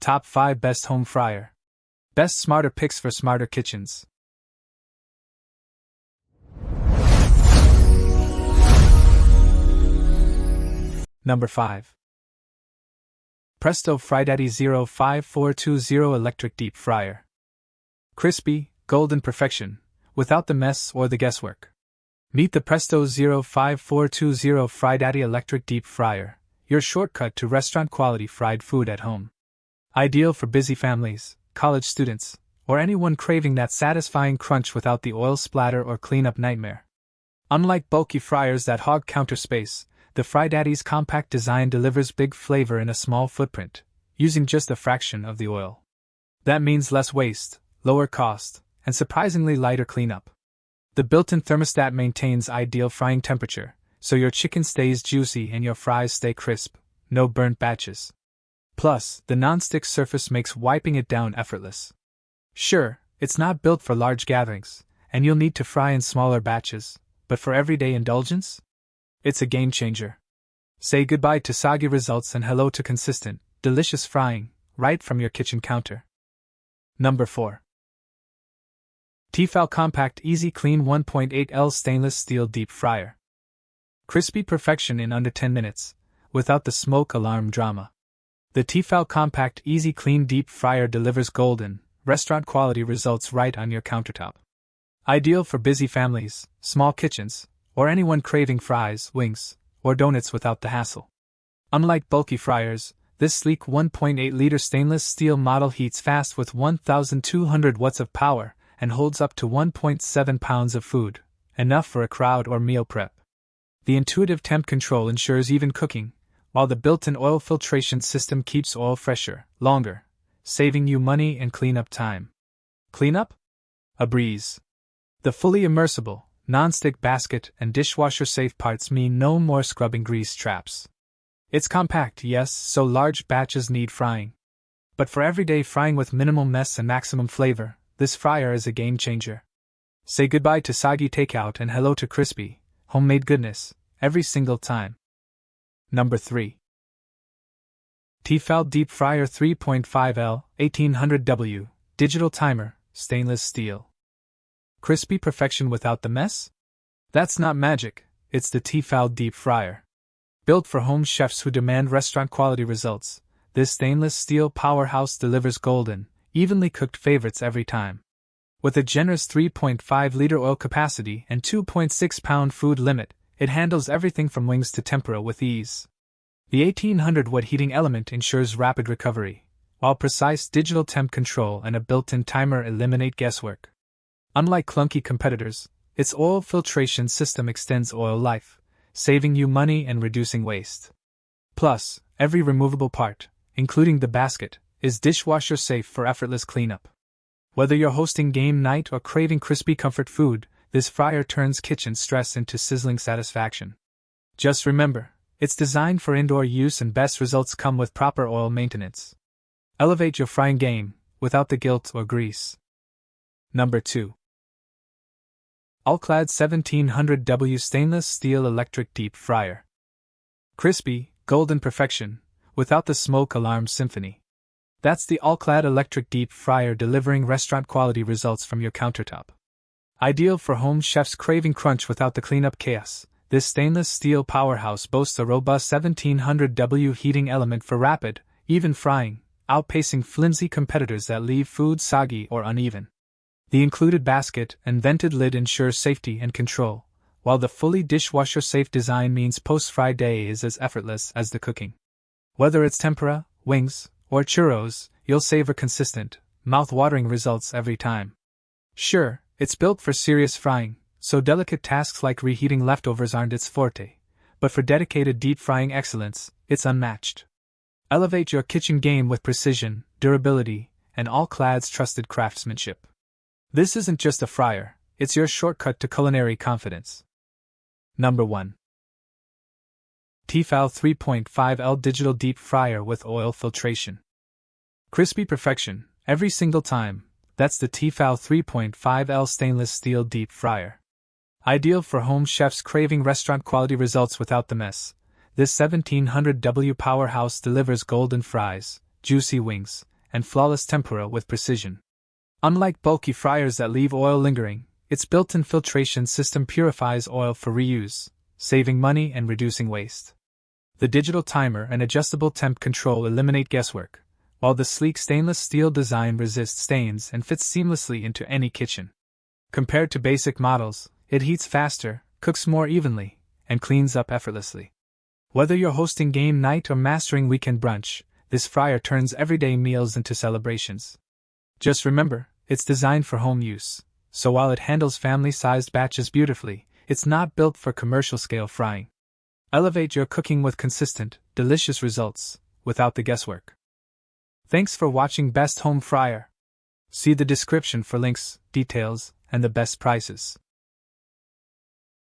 Top 5 Best Home Fryer. Best Smarter Picks for Smarter Kitchens. Number 5. Presto FryDaddy 𝗕𝗂𝗱𝗴𝗏𝗲 Electric Deep Fryer. Crispy, golden perfection, without the mess or the guesswork. Meet the Presto 𝗕𝗂𝗱𝗴𝗏𝗲 FryDaddy Electric Deep Fryer, your shortcut to restaurant-quality fried food at home. Ideal for busy families, college students, or anyone craving that satisfying crunch without the oil splatter or cleanup nightmare. Unlike bulky fryers that hog counter space, the FryDaddy's compact design delivers big flavor in a small footprint, using just a fraction of the oil. That means less waste, lower cost, and surprisingly lighter cleanup. The built-in thermostat maintains ideal frying temperature, so your chicken stays juicy and your fries stay crisp, no burnt batches. Plus, the non-stick surface makes wiping it down effortless. Sure, it's not built for large gatherings, and you'll need to fry in smaller batches, but for everyday indulgence? It's a game changer. Say goodbye to soggy results and hello to consistent, delicious frying, right from your kitchen counter. Number 4. T-fal Compact Easy Clean 1.8L Stainless Steel Deep Fryer. Crispy perfection in under 10 minutes, without the smoke alarm drama. The T-fal Compact Easy Clean Deep Fryer delivers golden, restaurant-quality results right on your countertop. Ideal for busy families, small kitchens, or anyone craving fries, wings, or donuts without the hassle. Unlike bulky fryers, this sleek 1.8-liter stainless steel model heats fast with 1,200 watts of power and holds up to 1.7 pounds of food, enough for a crowd or meal prep. The intuitive temp control ensures even cooking, while the built-in oil filtration system keeps oil fresher, longer, saving you money and cleanup time. Cleanup? A breeze. The fully immersible, non-stick basket and dishwasher-safe parts mean no more scrubbing grease traps. It's compact, yes, so large batches need frying. But for everyday frying with minimal mess and maximum flavor, this fryer is a game changer. Say goodbye to soggy takeout and hello to crispy, homemade goodness, every single time. Number 3. T-fal Deep Fryer 3.5L 1800W Digital Timer, Stainless Steel. Crispy perfection without the mess? That's not magic, it's the T-fal Deep Fryer. Built for home chefs who demand restaurant-quality results, this stainless steel powerhouse delivers golden, evenly cooked favorites every time. With a generous 3.5-liter oil capacity and 2.6-pound food limit, it handles everything from wings to tempura with ease. The 1800-watt heating element ensures rapid recovery, while precise digital temp control and a built-in timer eliminate guesswork. Unlike clunky competitors, its oil filtration system extends oil life, saving you money and reducing waste. Plus, every removable part, including the basket, is dishwasher safe for effortless cleanup. Whether you're hosting game night or craving crispy comfort food, this fryer turns kitchen stress into sizzling satisfaction. Just remember, it's designed for indoor use and best results come with proper oil maintenance. Elevate your frying game, without the guilt or grease. Number 2. All-Clad 1700W Stainless Steel Electric Deep Fryer. Crispy, golden perfection, without the smoke alarm symphony. That's the All-Clad Electric Deep Fryer delivering restaurant-quality results from your countertop. Ideal for home chefs craving crunch without the cleanup chaos, this stainless steel powerhouse boasts a robust 1700W heating element for rapid, even frying, outpacing flimsy competitors that leave food soggy or uneven. The included basket and vented lid ensure safety and control, while the fully dishwasher-safe design means post-fry day is as effortless as the cooking. Whether it's tempura, wings, or churros, you'll savor consistent, mouth-watering results every time. Sure, it's built for serious frying, so delicate tasks like reheating leftovers aren't its forte, but for dedicated deep frying excellence, it's unmatched. Elevate your kitchen game with precision, durability, and All-Clad's trusted craftsmanship. This isn't just a fryer, it's your shortcut to culinary confidence. Number 1. T-fal 3.5L Digital Deep Fryer with Oil Filtration. Crispy perfection, every single time, that's the T-fal 3.5L Stainless Steel Deep Fryer. Ideal for home chefs craving restaurant-quality results without the mess, this 1700W powerhouse delivers golden fries, juicy wings, and flawless tempura with precision. Unlike bulky fryers that leave oil lingering, its built-in filtration system purifies oil for reuse, saving money and reducing waste. The digital timer and adjustable temp control eliminate guesswork, while the sleek stainless steel design resists stains and fits seamlessly into any kitchen. Compared to basic models, it heats faster, cooks more evenly, and cleans up effortlessly. Whether you're hosting game night or mastering weekend brunch, this fryer turns everyday meals into celebrations. Just remember, it's designed for home use, so while it handles family-sized batches beautifully, it's not built for commercial-scale frying. Elevate your cooking with consistent, delicious results, without the guesswork. Thanks for watching Best Home Fryer. See the description for links, details, and the best prices.